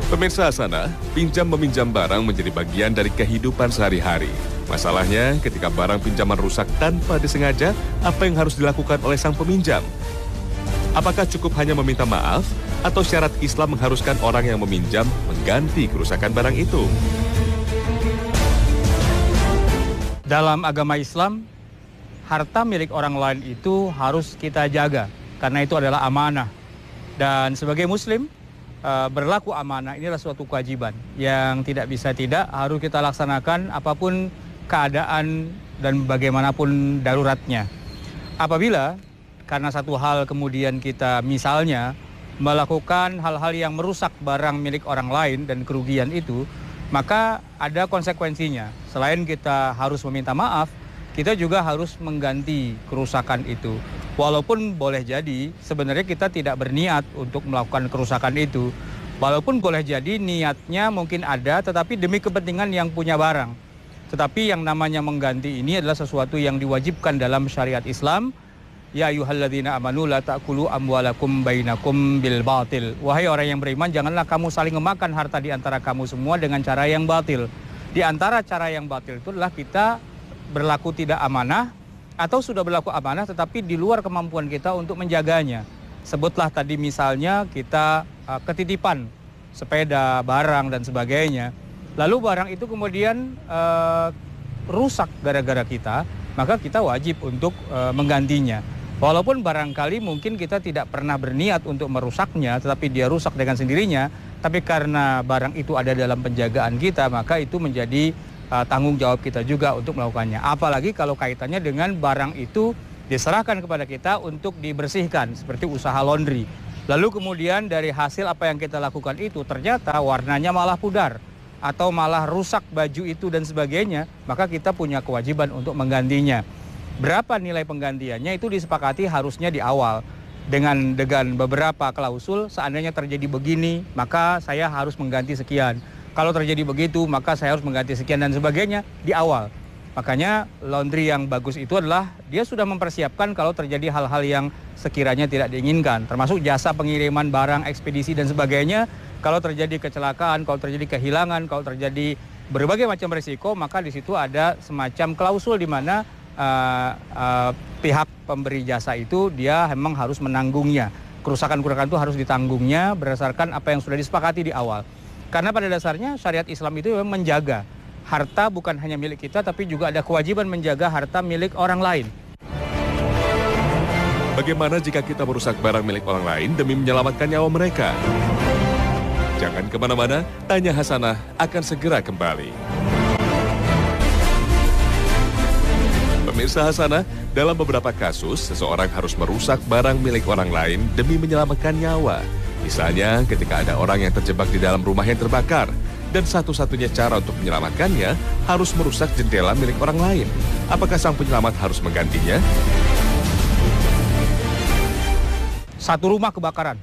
Pemirsa sana, pinjam-meminjam barang menjadi bagian dari kehidupan sehari-hari. Masalahnya, ketika barang pinjaman rusak tanpa disengaja, apa yang harus dilakukan oleh sang peminjam? Apakah cukup hanya meminta maaf, atau syarat Islam mengharuskan orang yang meminjam mengganti kerusakan barang itu? Dalam agama Islam, harta milik orang lain itu harus kita jaga, karena itu adalah amanah. Dan sebagai Muslim, berlaku amanah ini adalah suatu kewajiban yang tidak bisa tidak harus kita laksanakan apapun keadaan dan bagaimanapun daruratnya. Apabila karena satu hal kemudian kita misalnya melakukan hal-hal yang merusak barang milik orang lain dan kerugian itu, maka ada konsekuensinya. Selain kita harus meminta maaf, kita juga harus mengganti kerusakan itu. Walaupun boleh jadi sebenarnya kita tidak berniat untuk melakukan kerusakan itu. Walaupun boleh jadi niatnya mungkin ada, tetapi demi kepentingan yang punya barang. Tetapi yang namanya mengganti ini adalah sesuatu yang diwajibkan dalam syariat Islam. Ya ayyuhalladzina amanu la ta'kulu amwalakum bainakum bil batil. Wahai orang yang beriman, janganlah kamu saling memakan harta di antara kamu semua dengan cara yang batil. Di antara cara yang batil itu adalah kita berlaku tidak amanah, atau sudah berlaku amanah tetapi di luar kemampuan kita untuk menjaganya. Sebutlah tadi misalnya kita ketitipan sepeda, barang dan sebagainya. Lalu barang itu kemudian rusak gara-gara kita, maka kita wajib untuk menggantinya. Walaupun barangkali mungkin kita tidak pernah berniat untuk merusaknya, tetapi dia rusak dengan sendirinya, tapi karena barang itu ada dalam penjagaan kita, maka itu menjadi tanggung jawab kita juga untuk melakukannya. Apalagi kalau kaitannya dengan barang itu diserahkan kepada kita untuk dibersihkan, seperti usaha laundry. Lalu kemudian dari hasil apa yang kita lakukan itu ternyata warnanya malah pudar atau malah rusak baju itu dan sebagainya, maka kita punya kewajiban untuk menggantinya. Berapa nilai penggantiannya itu disepakati harusnya di awal dengan beberapa klausul. Seandainya terjadi begini, maka saya harus mengganti sekian. Kalau terjadi begitu, maka saya harus mengganti sekian dan sebagainya di awal. Makanya laundry yang bagus itu adalah dia sudah mempersiapkan kalau terjadi hal-hal yang sekiranya tidak diinginkan. Termasuk jasa pengiriman barang, ekspedisi dan sebagainya. Kalau terjadi kecelakaan, kalau terjadi kehilangan, kalau terjadi berbagai macam risiko, maka di situ ada semacam klausul di mana pihak pemberi jasa itu dia memang harus menanggungnya. Kerusakan-kerusakan itu harus ditanggungnya berdasarkan apa yang sudah disepakati di awal. Karena pada dasarnya syariat Islam itu memang menjaga harta bukan hanya milik kita, tapi juga ada kewajiban menjaga harta milik orang lain. Bagaimana jika kita merusak barang milik orang lain demi menyelamatkan nyawa mereka? Jangan kemana-mana, Tanya Hasanah akan segera kembali. Pemirsa Hasanah, dalam beberapa kasus, seseorang harus merusak barang milik orang lain demi menyelamatkan nyawa. Misalnya ketika ada orang yang terjebak di dalam rumah yang terbakar, dan satu-satunya cara untuk menyelamatkannya harus merusak jendela milik orang lain. Apakah sang penyelamat harus menggantinya? Satu rumah kebakaran.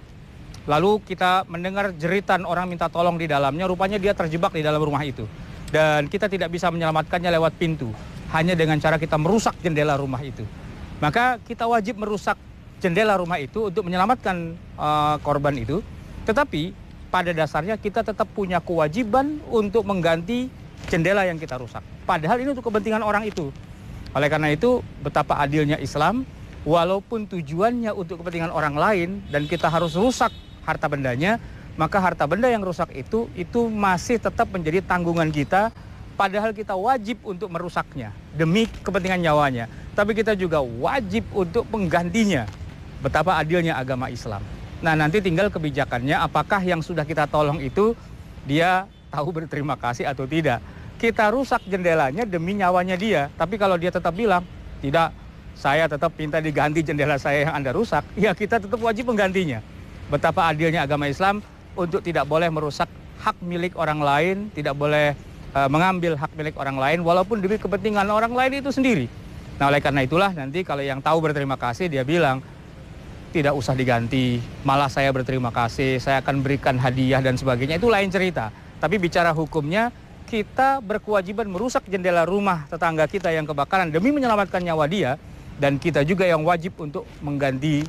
Lalu kita mendengar jeritan orang minta tolong di dalamnya, rupanya dia terjebak di dalam rumah itu. Dan kita tidak bisa menyelamatkannya lewat pintu, hanya dengan cara kita merusak jendela rumah itu. Maka kita wajib merusak jendela rumah itu untuk menyelamatkan korban itu. Tetapi pada dasarnya kita tetap punya kewajiban untuk mengganti jendela yang kita rusak. Padahal ini untuk kepentingan orang itu. Oleh karena itu betapa adilnya Islam, walaupun tujuannya untuk kepentingan orang lain dan kita harus rusak harta bendanya, maka harta benda yang rusak itu masih tetap menjadi tanggungan kita. Padahal kita wajib untuk merusaknya demi kepentingan nyawanya. Tapi kita juga wajib untuk menggantinya. Betapa adilnya agama Islam. Nah, nanti tinggal kebijakannya, apakah yang sudah kita tolong itu dia tahu berterima kasih atau tidak. Kita rusak jendelanya demi nyawanya dia. Tapi kalau dia tetap bilang, tidak, saya tetap minta diganti jendela saya yang Anda rusak, ya kita tetap wajib menggantinya. Betapa adilnya agama Islam untuk tidak boleh merusak hak milik orang lain, tidak boleh mengambil hak milik orang lain, walaupun demi kepentingan orang lain itu sendiri. Nah, oleh karena itulah nanti kalau yang tahu berterima kasih, dia bilang, tidak usah diganti, malah saya berterima kasih, saya akan berikan hadiah dan sebagainya, itu lain cerita. Tapi bicara hukumnya, kita berkewajiban merusak jendela rumah tetangga kita yang kebakaran demi menyelamatkan nyawa dia, dan kita juga yang wajib untuk mengganti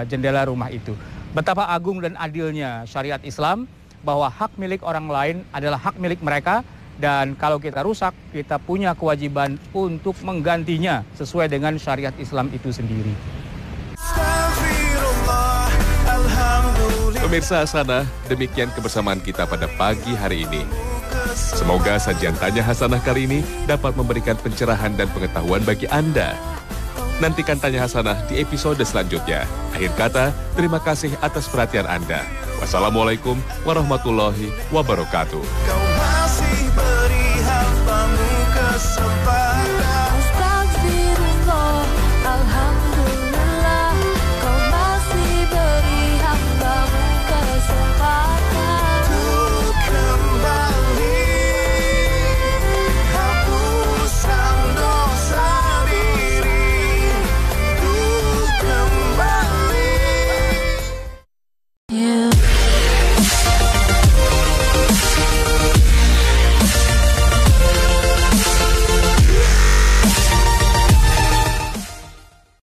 jendela rumah itu. Betapa agung dan adilnya syariat Islam, bahwa hak milik orang lain adalah hak milik mereka, dan kalau kita rusak, kita punya kewajiban untuk menggantinya sesuai dengan syariat Islam itu sendiri. Pemirsa Hasanah, demikian kebersamaan kita pada pagi hari ini. Semoga sajian Tanya Hasanah kali ini dapat memberikan pencerahan dan pengetahuan bagi Anda. Nantikan Tanya Hasanah di episode selanjutnya. Akhir kata, terima kasih atas perhatian Anda. Wassalamualaikum warahmatullahi wabarakatuh.